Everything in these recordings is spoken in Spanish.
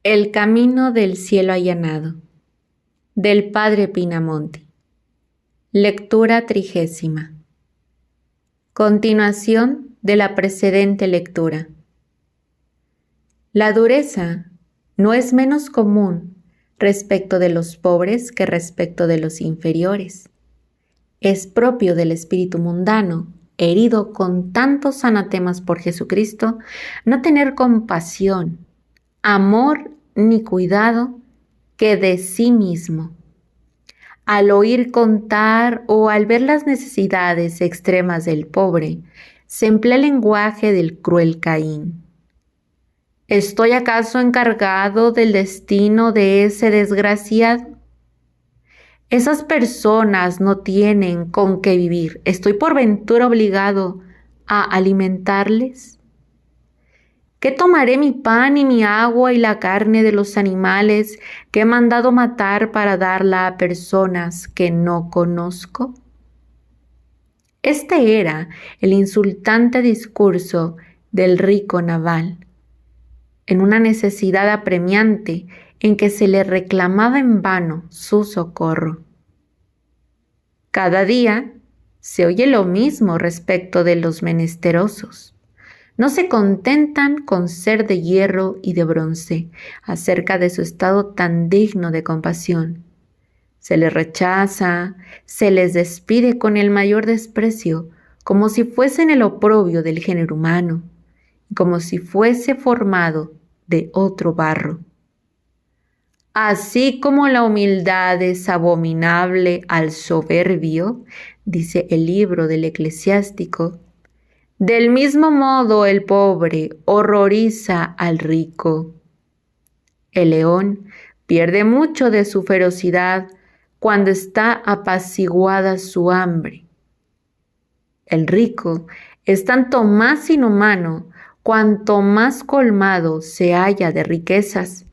El camino del cielo allanado, del Padre Pinamonti. Lectura 30. Continuación de la precedente lectura. La dureza no es menos común respecto de los pobres que respecto de los inferiores. Es propio del espíritu mundano, herido con tantos anatemas por Jesucristo, no tener compasión, amor ni cuidado que de sí mismo. Al oír contar o al ver las necesidades extremas del pobre, se emplea el lenguaje del cruel Caín. ¿Estoy acaso encargado del destino de ese desgraciado? Esas personas no tienen con qué vivir. ¿Estoy por ventura obligado a alimentarles? ¿Qué tomaré mi pan y mi agua y la carne de los animales que he mandado matar para darla a personas que no conozco? Este era el insultante discurso del rico Nabal, en una necesidad apremiante en que se le reclamaba en vano su socorro. Cada día se oye lo mismo respecto de los menesterosos. No se contentan con ser de hierro y de bronce acerca de su estado tan digno de compasión. Se les rechaza, se les despide con el mayor desprecio, como si fuesen el oprobio del género humano, como si fuese formado de otro barro. Así como la humildad es abominable al soberbio, dice el libro del Eclesiástico, del mismo modo el pobre horroriza al rico. El león pierde mucho de su ferocidad cuando está apaciguada su hambre. El rico es tanto más inhumano cuanto más colmado se halla de riquezas.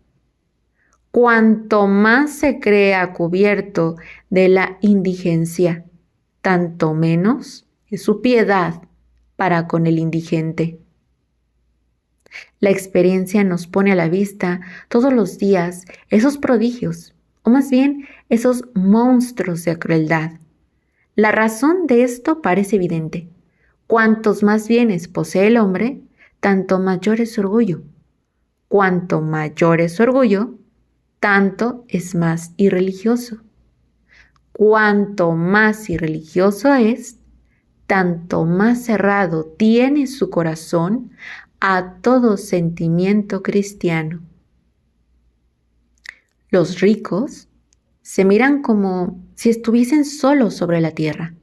Cuanto más se crea cubierto de la indigencia, tanto menos es su piedad para con el indigente. La experiencia nos pone a la vista todos los días esos prodigios, o más bien esos monstruos de crueldad. La razón de esto parece evidente. Cuantos más bienes posee el hombre, tanto mayor es su orgullo. Cuanto mayor es su orgullo, tanto es más irreligioso. Cuanto más irreligioso es, tanto más cerrado tiene su corazón a todo sentimiento cristiano. Los ricos se miran como si estuviesen solos sobre la tierra,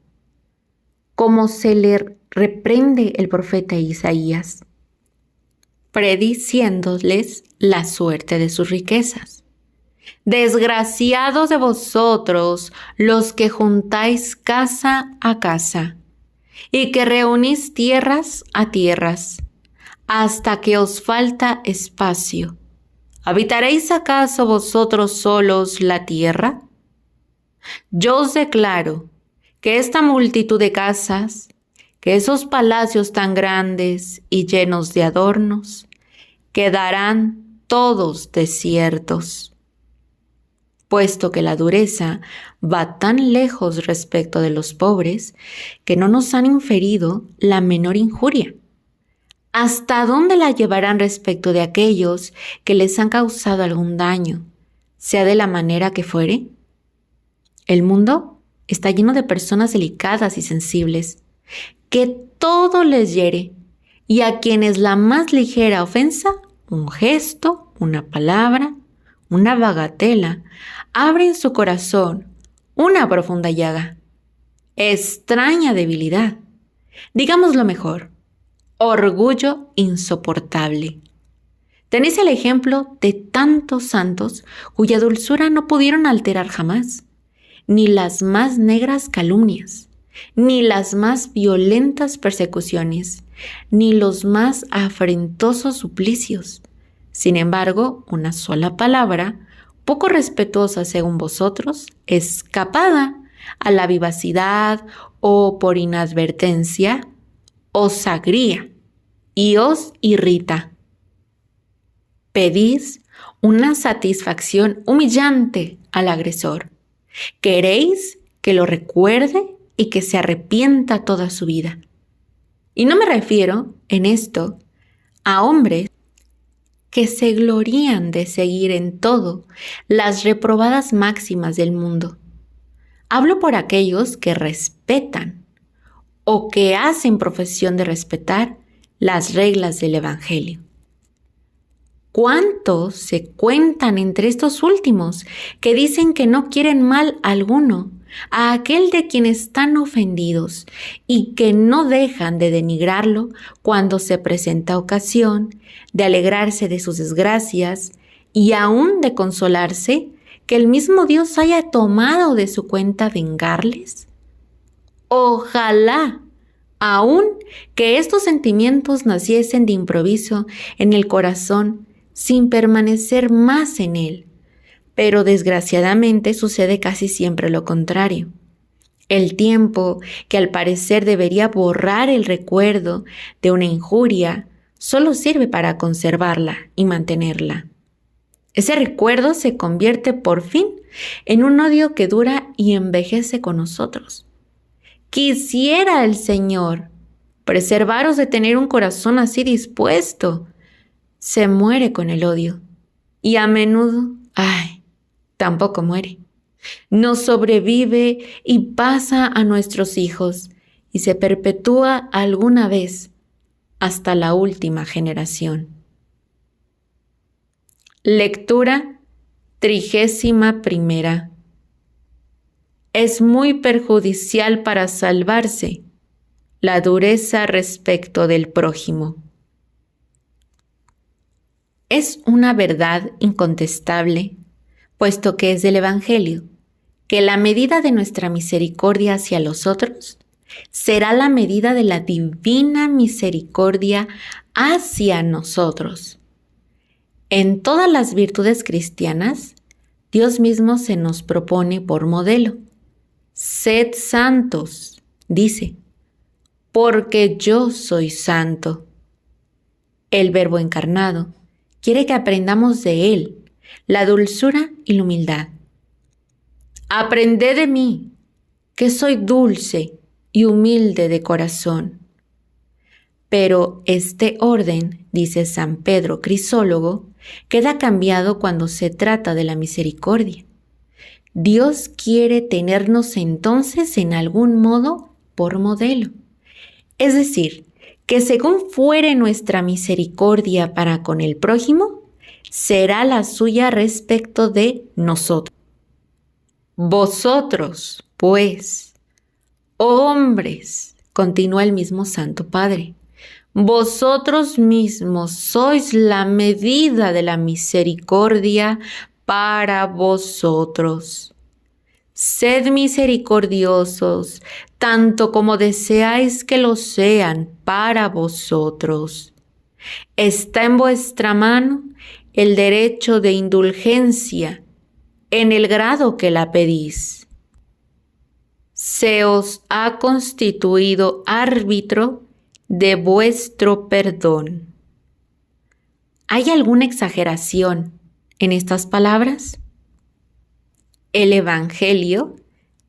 como se le reprende el profeta Isaías, prediciéndoles la suerte de sus riquezas. Desgraciados de vosotros los que juntáis casa a casa, y que reunís tierras a tierras, hasta que os falta espacio. ¿Habitaréis acaso vosotros solos la tierra? Yo os declaro que esta multitud de casas, que esos palacios tan grandes y llenos de adornos, quedarán todos desiertos, puesto que la dureza va tan lejos respecto de los pobres que no nos han inferido la menor injuria. ¿Hasta dónde la llevarán respecto de aquellos que les han causado algún daño, sea de la manera que fuere? El mundo está lleno de personas delicadas y sensibles, que todo les hiere, y a quienes la más ligera ofensa, un gesto, una palabra, una bagatela, abre en su corazón una profunda llaga. Extraña debilidad, digámoslo mejor, orgullo insoportable. Tenéis el ejemplo de tantos santos cuya dulzura no pudieron alterar jamás, ni las más negras calumnias, ni las más violentas persecuciones, ni los más afrentosos suplicios. Sin embargo, una sola palabra, poco respetuosa según vosotros, escapada a la vivacidad o por inadvertencia, os agria y os irrita. Pedís una satisfacción humillante al agresor. Queréis que lo recuerde y que se arrepienta toda su vida. Y no me refiero en esto a hombres que se glorían de seguir en todo las reprobadas máximas del mundo. Hablo por aquellos que respetan o que hacen profesión de respetar las reglas del Evangelio. ¿Cuántos se cuentan entre estos últimos que dicen que no quieren mal alguno a aquel de quien están ofendidos y que no dejan de denigrarlo cuando se presenta ocasión de alegrarse de sus desgracias y aún de consolarse que el mismo Dios haya tomado de su cuenta vengarles? Ojalá aún que estos sentimientos naciesen de improviso en el corazón sin permanecer más en él, pero desgraciadamente sucede casi siempre lo contrario. El tiempo, que al parecer debería borrar el recuerdo de una injuria, solo sirve para conservarla y mantenerla. Ese recuerdo se convierte por fin en un odio que dura y envejece con nosotros. Quisiera el Señor preservaros de tener un corazón así dispuesto. Se muere con el odio y a menudo, tampoco muere. Nos sobrevive y pasa a nuestros hijos y se perpetúa alguna vez hasta la última generación. Lectura 31. Es muy perjudicial para salvarse la dureza respecto del prójimo. Es una verdad incontestable, puesto que es del Evangelio, que la medida de nuestra misericordia hacia los otros será la medida de la divina misericordia hacia nosotros. En todas las virtudes cristianas, Dios mismo se nos propone por modelo. Sed santos, dice, porque yo soy santo. El Verbo encarnado quiere que aprendamos de Él la dulzura y la humildad. Aprended de mí, que soy dulce y humilde de corazón. Pero este orden, dice San Pedro Crisólogo, queda cambiado cuando se trata de la misericordia. Dios quiere tenernos entonces en algún modo por modelo. Es decir, que según fuere nuestra misericordia para con el prójimo, será la suya respecto de nosotros. Vosotros, pues, hombres, continúa el mismo Santo Padre, vosotros mismos sois la medida de la misericordia para vosotros. Sed misericordiosos, tanto como deseáis que lo sean para vosotros. Está en vuestra mano el derecho de indulgencia en el grado que la pedís. Se os ha constituido árbitro de vuestro perdón. ¿Hay alguna exageración en estas palabras? El Evangelio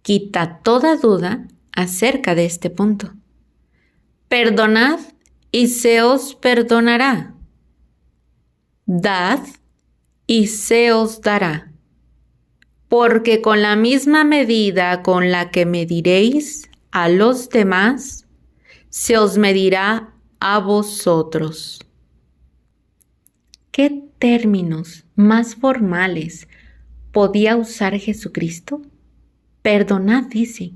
quita toda duda acerca de este punto. Perdonad y se os perdonará. Dad y se os dará. Porque con la misma medida con la que mediréis a los demás, se os medirá a vosotros. ¿Qué términos más formales podía usar Jesucristo? Perdonad, dice,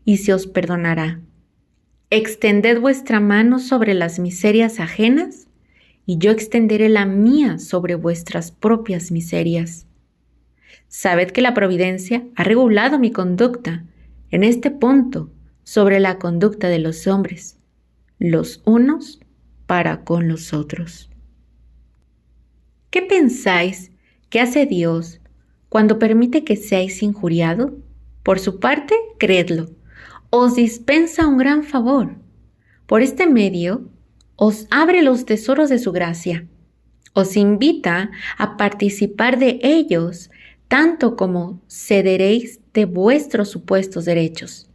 y se os perdonará. Extended vuestra mano sobre las miserias ajenas, y yo extenderé la mía sobre vuestras propias miserias. Sabed que la providencia ha regulado mi conducta en este punto sobre la conducta de los hombres, los unos para con los otros. ¿Qué pensáis que hace Dios cuando permite que seáis injuriado? Por su parte, creedlo, os dispensa un gran favor. Por este medio, os abre los tesoros de su gracia. Os invita a participar de ellos, tanto como cederéis de vuestros supuestos derechos.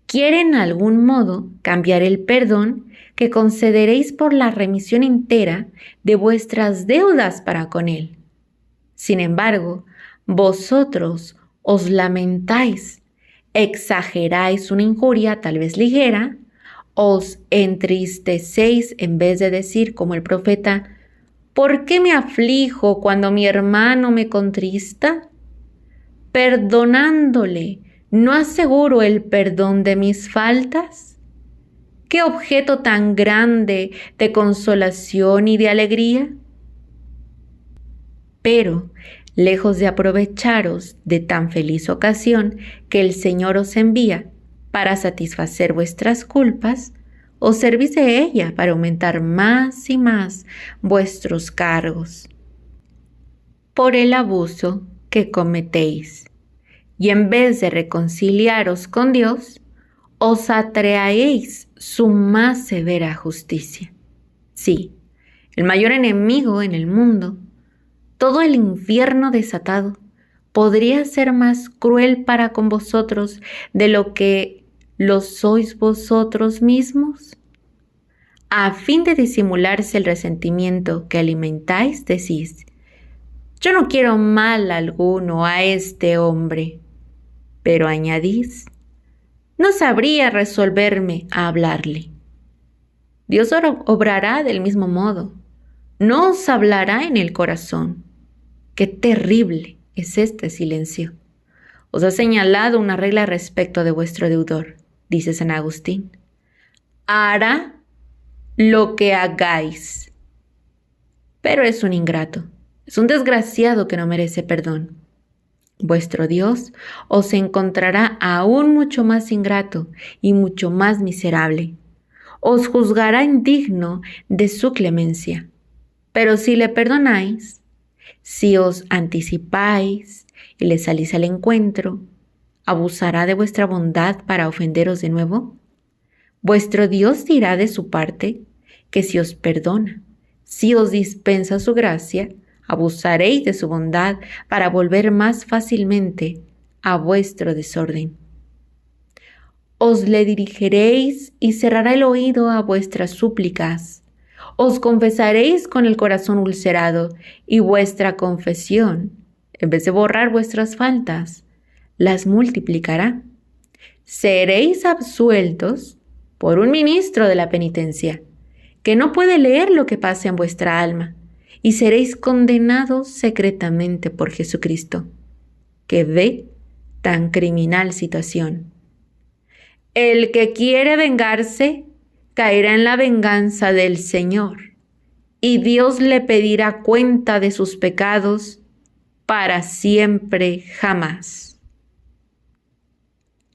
Quiere en algún modo cambiar el perdón que concederéis por la remisión entera de vuestras deudas para con él. Sin embargo, vosotros os lamentáis, exageráis una injuria tal vez ligera, os entristecéis en vez de decir como el profeta: ¿por qué me aflijo cuando mi hermano me contrista? Perdonándole, ¿no aseguro el perdón de mis faltas? ¿Qué objeto tan grande de consolación y de alegría? Pero, lejos de aprovecharos de tan feliz ocasión que el Señor os envía para satisfacer vuestras culpas, os servís de ella para aumentar más y más vuestros cargos por el abuso que cometéis. Y en vez de reconciliaros con Dios, os atraéis su más severa justicia. Sí, el mayor enemigo en el mundo, todo el infierno desatado, podría ser más cruel para con vosotros de lo que lo sois vosotros mismos. A fin de disimularse el resentimiento que alimentáis, decís: yo no quiero mal alguno a este hombre. Pero añadís: no sabría resolverme a hablarle. Dios obrará del mismo modo, no os hablará en el corazón. ¡Qué terrible es este silencio! Os ha señalado una regla respecto de vuestro deudor, dice San Agustín: hará lo que hagáis. Pero es un ingrato, es un desgraciado que no merece perdón. Vuestro Dios os encontrará aún mucho más ingrato y mucho más miserable. Os juzgará indigno de su clemencia. Pero si le perdonáis, si os anticipáis y le salís al encuentro, ¿abusará de vuestra bondad para ofenderos de nuevo? Vuestro Dios dirá de su parte que si os perdona, si os dispensa su gracia, abusaréis de su bondad para volver más fácilmente a vuestro desorden. Os le dirigiréis y cerrará el oído a vuestras súplicas. Os confesaréis con el corazón ulcerado y vuestra confesión, en vez de borrar vuestras faltas, las multiplicará. Seréis absueltos por un ministro de la penitencia, que no puede leer lo que pasa en vuestra alma, y seréis condenados secretamente por Jesucristo, que ve tan criminal situación. El que quiere vengarse caerá en la venganza del Señor, y Dios le pedirá cuenta de sus pecados para siempre jamás.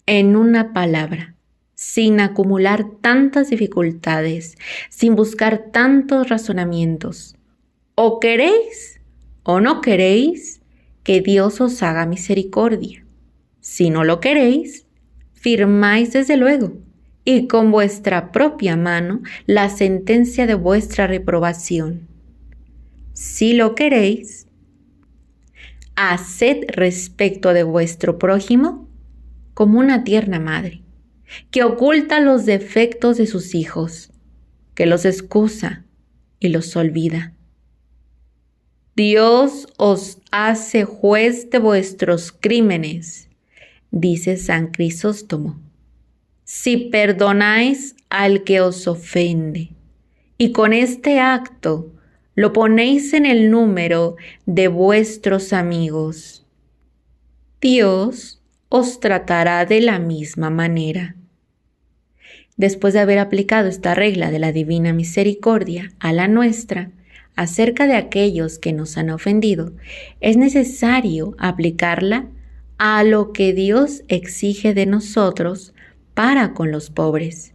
En una palabra, sin acumular tantas dificultades, sin buscar tantos razonamientos, o queréis o no queréis que Dios os haga misericordia. Si no lo queréis, firmáis desde luego, y con vuestra propia mano, la sentencia de vuestra reprobación. Si lo queréis, haced respecto de vuestro prójimo como una tierna madre, que oculta los defectos de sus hijos, que los excusa y los olvida. Dios os hace juez de vuestros crímenes, dice San Crisóstomo, si perdonáis al que os ofende, y con este acto lo ponéis en el número de vuestros amigos. Dios os tratará de la misma manera. Después de haber aplicado esta regla de la divina misericordia a la nuestra, acerca de aquellos que nos han ofendido, es necesario aplicarla a lo que Dios exige de nosotros para con los pobres.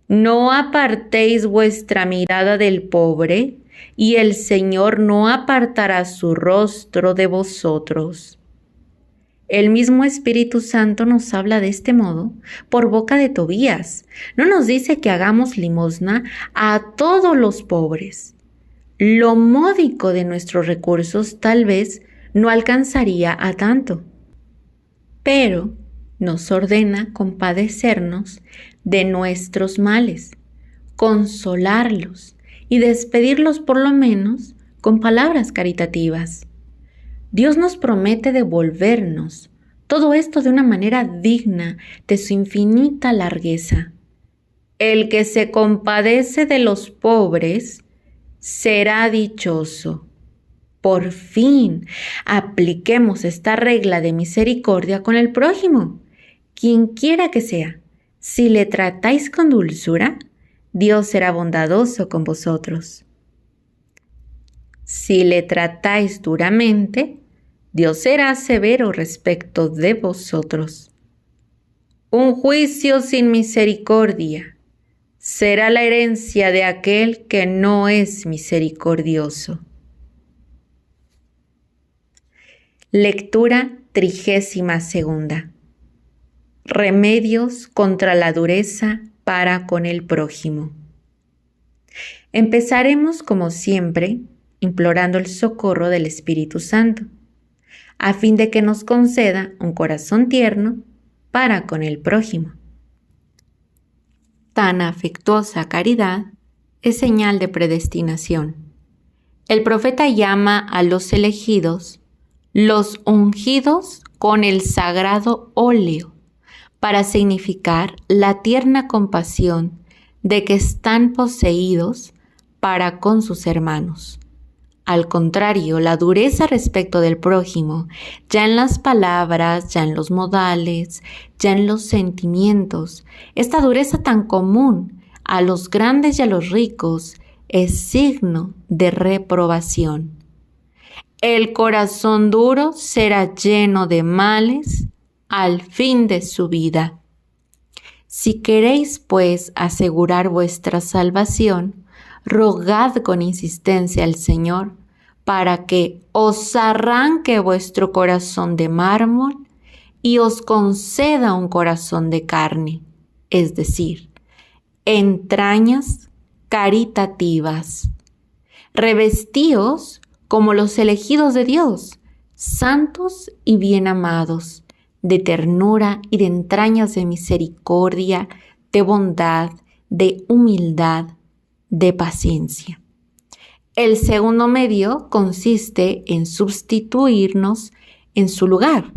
No apartéis vuestra mirada del pobre, y el Señor no apartará su rostro de vosotros. El mismo Espíritu Santo nos habla de este modo por boca de Tobías. No nos dice que hagamos limosna a todos los pobres. lo módico de nuestros recursos tal vez no alcanzaría a tanto, pero nos ordena compadecernos de nuestros males, consolarlos y despedirlos por lo menos con palabras caritativas. Dios nos promete devolvernos todo esto de una manera digna de su infinita largueza. El que se compadece de los pobres será dichoso. Por fin, apliquemos esta regla de misericordia con el prójimo, quien quiera que sea. Si le tratáis con dulzura, Dios será bondadoso con vosotros. Si le tratáis duramente, Dios será severo respecto de vosotros. Un juicio sin misericordia será la herencia de aquel que no es misericordioso. Lectura 32. Remedios contra la dureza para con el prójimo. Empezaremos, como siempre, implorando el socorro del Espíritu Santo, a fin de que nos conceda un corazón tierno para con el prójimo. Tan afectuosa caridad es señal de predestinación. El profeta llama a los elegidos los ungidos con el sagrado óleo, para significar la tierna compasión de que están poseídos para con sus hermanos. Al contrario, la dureza respecto del prójimo, ya en las palabras, ya en los modales, ya en los sentimientos, esta dureza tan común a los grandes y a los ricos es signo de reprobación. El corazón duro será lleno de males al fin de su vida. Si queréis, pues, asegurar vuestra salvación, rogad con insistencia al Señor para que os arranque vuestro corazón de mármol y os conceda un corazón de carne, es decir, entrañas caritativas. Revestíos como los elegidos de Dios, santos y bien amados, de ternura y de entrañas de misericordia, de bondad, de humildad, de paciencia. El segundo medio consiste en sustituirnos en su lugar,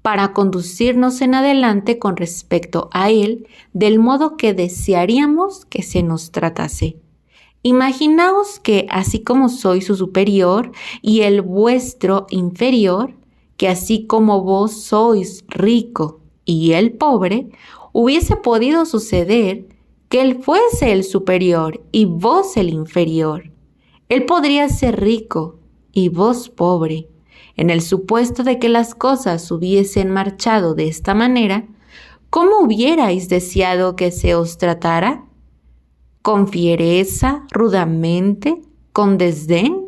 para conducirnos en adelante con respecto a Él del modo que desearíamos que se nos tratase. Imaginaos que así como soy su superior y el vuestro inferior, que así como vos sois rico y él pobre, hubiese podido suceder que él fuese el superior y vos el inferior. Él podría ser rico y vos pobre. En el supuesto de que las cosas hubiesen marchado de esta manera, ¿cómo hubierais deseado que se os tratara? ¿Con fiereza, rudamente, con desdén?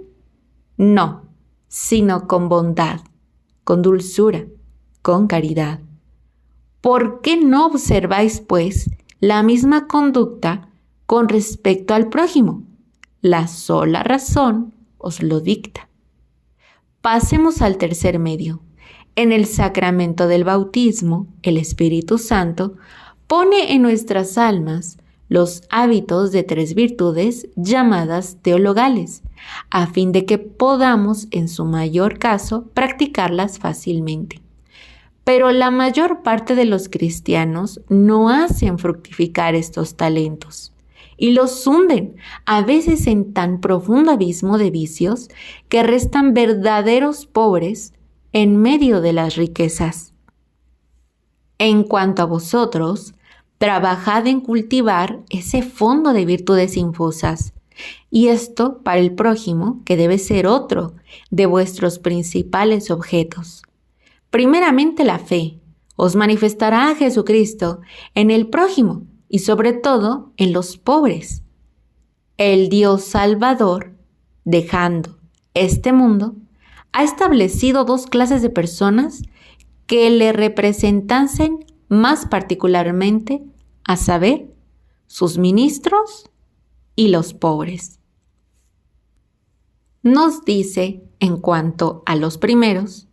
No, sino con bondad, con dulzura, con caridad. ¿Por qué no observáis, pues, la misma conducta con respecto al prójimo? La sola razón os lo dicta. Pasemos al tercer medio. En el sacramento del bautismo, el Espíritu Santo pone en nuestras almas los hábitos de 3 virtudes llamadas teologales, a fin de que podamos, en su mayor caso, practicarlas fácilmente. Pero la mayor parte de los cristianos no hacen fructificar estos talentos y los hunden, a veces en tan profundo abismo de vicios que restan verdaderos pobres en medio de las riquezas. En cuanto a vosotros, trabajad en cultivar ese fondo de virtudes infusas, y esto para el prójimo, que debe ser otro de vuestros principales objetos. Primeramente la fe os manifestará a Jesucristo en el prójimo y sobre todo en los pobres. El Dios Salvador, dejando este mundo, ha establecido 2 clases de personas que le representasen más particularmente, a saber, sus ministros y los pobres. Nos dice, en cuanto a los primeros,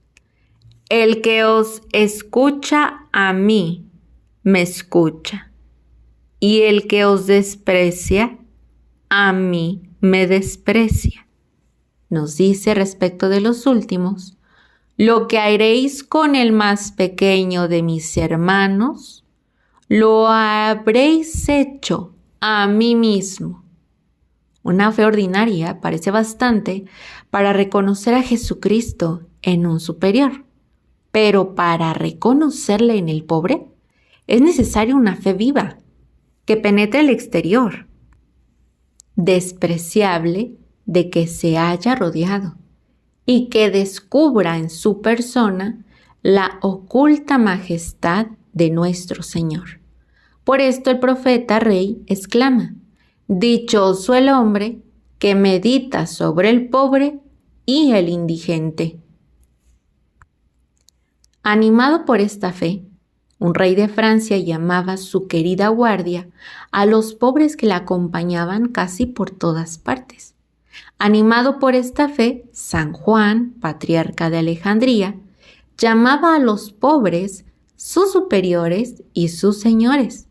el que os escucha a mí, me escucha, y el que os desprecia, a mí me desprecia. Nos dice respecto de los últimos, lo que haréis con el más pequeño de mis hermanos, lo habréis hecho a mí mismo. Una fe ordinaria parece bastante para reconocer a Jesucristo en un superior, pero para reconocerle en el pobre es necesaria una fe viva, que penetre el exterior, despreciable de que se haya rodeado, y que descubra en su persona la oculta majestad de nuestro Señor. Por esto el profeta rey exclama, dichoso el hombre que medita sobre el pobre y el indigente. Animado por esta fe, un rey de Francia llamaba su querida guardia a los pobres que la acompañaban casi por todas partes. Animado por esta fe, San Juan, patriarca de Alejandría, llamaba a los pobres sus superiores y sus señores.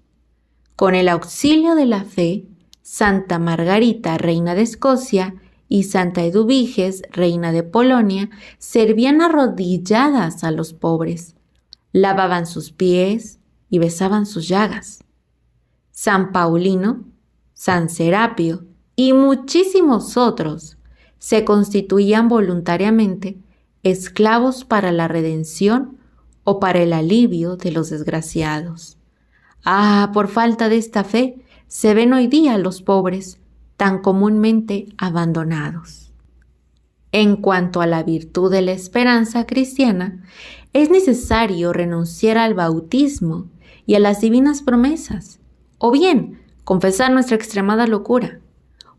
Con el auxilio de la fe, Santa Margarita, reina de Escocia, y Santa Eduviges, reina de Polonia, servían arrodilladas a los pobres, lavaban sus pies y besaban sus llagas. San Paulino, San Serapio y muchísimos otros se constituían voluntariamente esclavos para la redención o para el alivio de los desgraciados. Por falta de esta fe se ven hoy día los pobres tan comúnmente abandonados. En cuanto a la virtud de la esperanza cristiana, es necesario renunciar al bautismo y a las divinas promesas, o bien confesar nuestra extremada locura,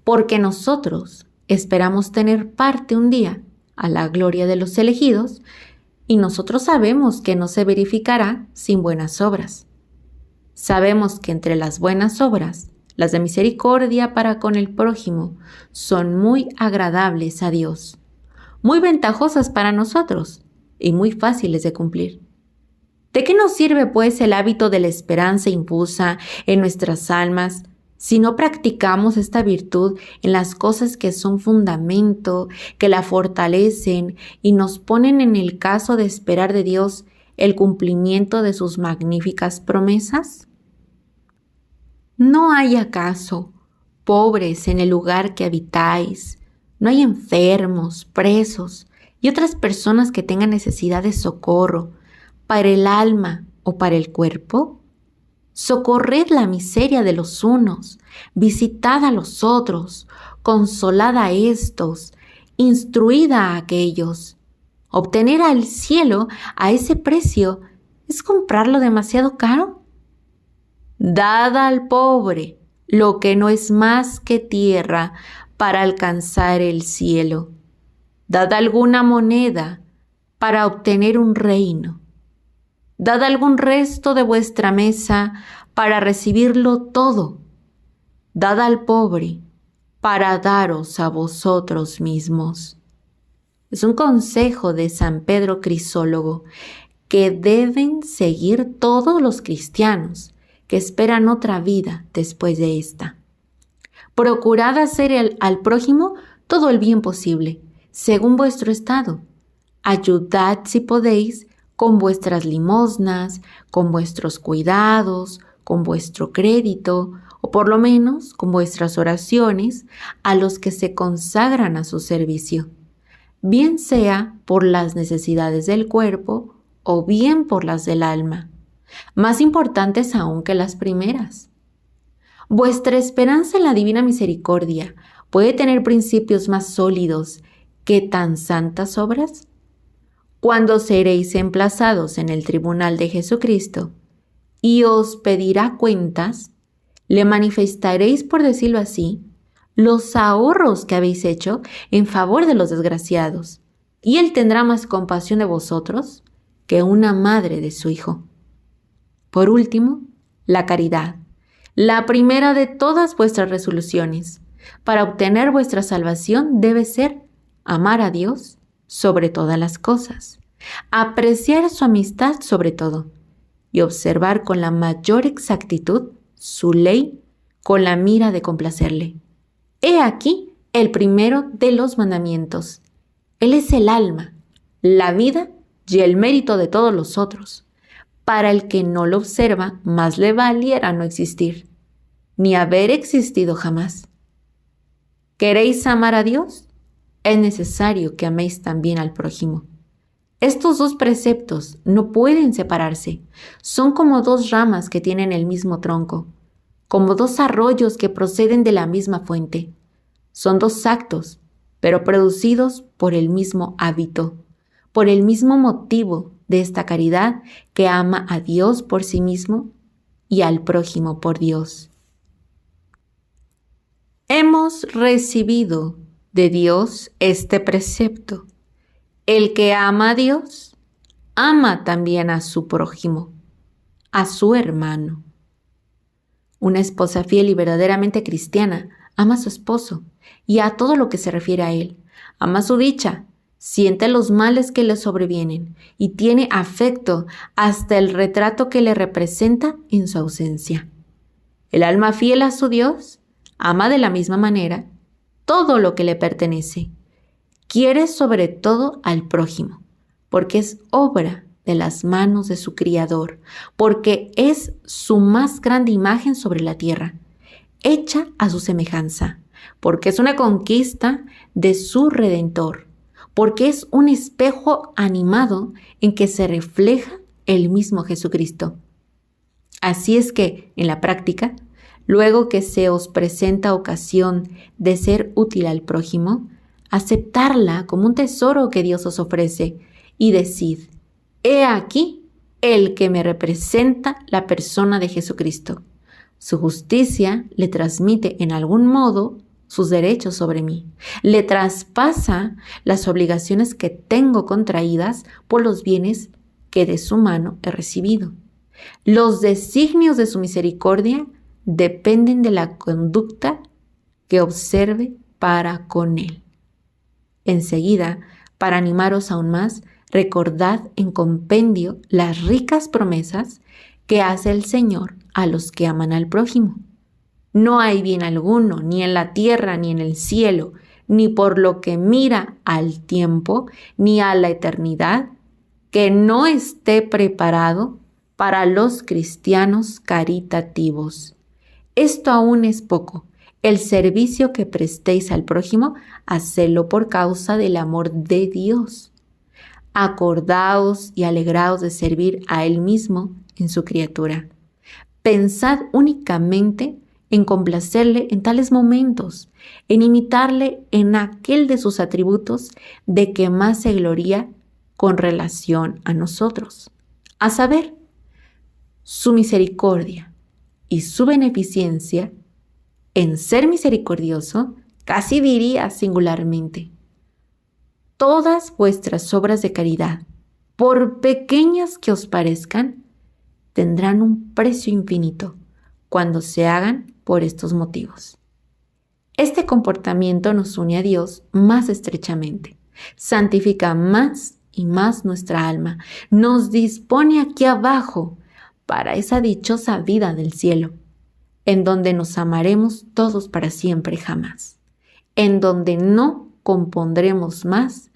porque nosotros esperamos tener parte un día a la gloria de los elegidos, y nosotros sabemos que no se verificará sin buenas obras. Sabemos que entre las buenas obras, las de misericordia para con el prójimo son muy agradables a Dios, muy ventajosas para nosotros y muy fáciles de cumplir. ¿De qué nos sirve, pues, el hábito de la esperanza infusa en nuestras almas si no practicamos esta virtud en las cosas que son fundamento, que la fortalecen y nos ponen en el caso de esperar de Dios el cumplimiento de sus magníficas promesas? ¿No hay acaso pobres en el lugar que habitáis? ¿No hay enfermos, presos y otras personas que tengan necesidad de socorro para el alma o para el cuerpo? Socorred la miseria de los unos, visitad a los otros, consolad a estos, instruid a aquellos. Obtener al cielo a ese precio, ¿es comprarlo demasiado caro? Dad al pobre lo que no es más que tierra para alcanzar el cielo. Dad alguna moneda para obtener un reino. Dad algún resto de vuestra mesa para recibirlo todo. Dad al pobre para daros a vosotros mismos. Es un consejo de San Pedro Crisólogo que deben seguir todos los cristianos que esperan otra vida después de esta. Procurad hacer al prójimo todo el bien posible, según vuestro estado. Ayudad si podéis con vuestras limosnas, con vuestros cuidados, con vuestro crédito, o por lo menos con vuestras oraciones a los que se consagran a su servicio, bien sea por las necesidades del cuerpo o bien por las del alma, más importantes aún que las primeras. Vuestra esperanza en la divina misericordia puede tener principios más sólidos que tan santas obras. Cuando seréis emplazados en el tribunal de Jesucristo y os pedirá cuentas, le manifestaréis, por decirlo así, los ahorros que habéis hecho en favor de los desgraciados, y él tendrá más compasión de vosotros que una madre de su hijo. Por último, la caridad, la primera de todas vuestras resoluciones, para obtener vuestra salvación debe ser amar a Dios sobre todas las cosas, apreciar su amistad sobre todo y observar con la mayor exactitud su ley con la mira de complacerle. He aquí el primero de los mandamientos. Él es el alma, la vida y el mérito de todos los otros. Para el que no lo observa, más le valiera no existir, ni haber existido jamás. ¿Queréis amar a Dios? Es necesario que améis también al prójimo. Estos dos preceptos no pueden separarse. Son como dos ramas que tienen el mismo tronco, como dos arroyos que proceden de la misma fuente. Son dos actos, pero producidos por el mismo hábito, por el mismo motivo de esta caridad que ama a Dios por sí mismo y al prójimo por Dios. Hemos recibido de Dios este precepto. El que ama a Dios, ama también a su prójimo, a su hermano. Una esposa fiel y verdaderamente cristiana ama a su esposo y a todo lo que se refiere a él. Ama su dicha, siente los males que le sobrevienen y tiene afecto hasta el retrato que le representa en su ausencia. El alma fiel a su Dios ama de la misma manera todo lo que le pertenece. Quiere sobre todo al prójimo, porque es obra de las manos de su Criador, porque es su más grande imagen sobre la tierra, hecha a su semejanza, porque es una conquista de su Redentor, porque es un espejo animado en que se refleja el mismo Jesucristo. Así es que, en la práctica, luego que se os presenta ocasión de ser útil al prójimo, aceptarla como un tesoro que Dios os ofrece y decid: he aquí el que me representa la persona de Jesucristo. Su justicia le transmite en algún modo sus derechos sobre mí, le traspasa las obligaciones que tengo contraídas por los bienes que de su mano he recibido. Los designios de su misericordia dependen de la conducta que observe para con él. Enseguida, para animaros aún más, recordad en compendio las ricas promesas que hace el Señor a los que aman al prójimo. No hay bien alguno, ni en la tierra, ni en el cielo, ni por lo que mira al tiempo, ni a la eternidad, que no esté preparado para los cristianos caritativos. Esto aún es poco. El servicio que prestéis al prójimo, hacedlo por causa del amor de Dios. Acordaos y alegraos de servir a Él mismo en su criatura. Pensad únicamente en complacerle en tales momentos, en imitarle en aquel de sus atributos de que más se gloría con relación a nosotros, a saber, su misericordia y su beneficencia en ser misericordioso, casi diría singularmente. Todas vuestras obras de caridad, por pequeñas que os parezcan, tendrán un precio infinito cuando se hagan por estos motivos. Este comportamiento nos une a Dios más estrechamente, santifica más y más nuestra alma, nos dispone aquí abajo para esa dichosa vida del cielo, en donde nos amaremos todos para siempre jamás, en donde no compondremos más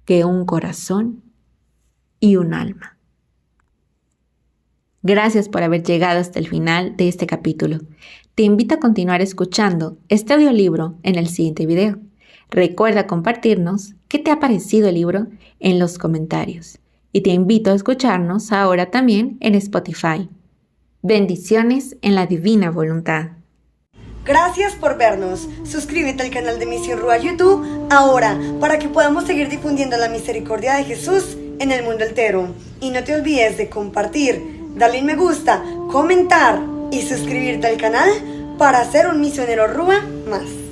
que un corazón y un alma. Gracias por haber llegado hasta el final de este capítulo. Te invito a continuar escuchando este audiolibro en el siguiente video. Recuerda compartirnos qué te ha parecido el libro en los comentarios. Y te invito a escucharnos ahora también en Spotify. Bendiciones en la divina voluntad. Gracias por vernos. Suscríbete al canal de Misión Rúa YouTube ahora para que podamos seguir difundiendo la misericordia de Jesús en el mundo entero. Y no te olvides de compartir, darle un me gusta, comentar y suscribirte al canal para ser un misionero Rúa más.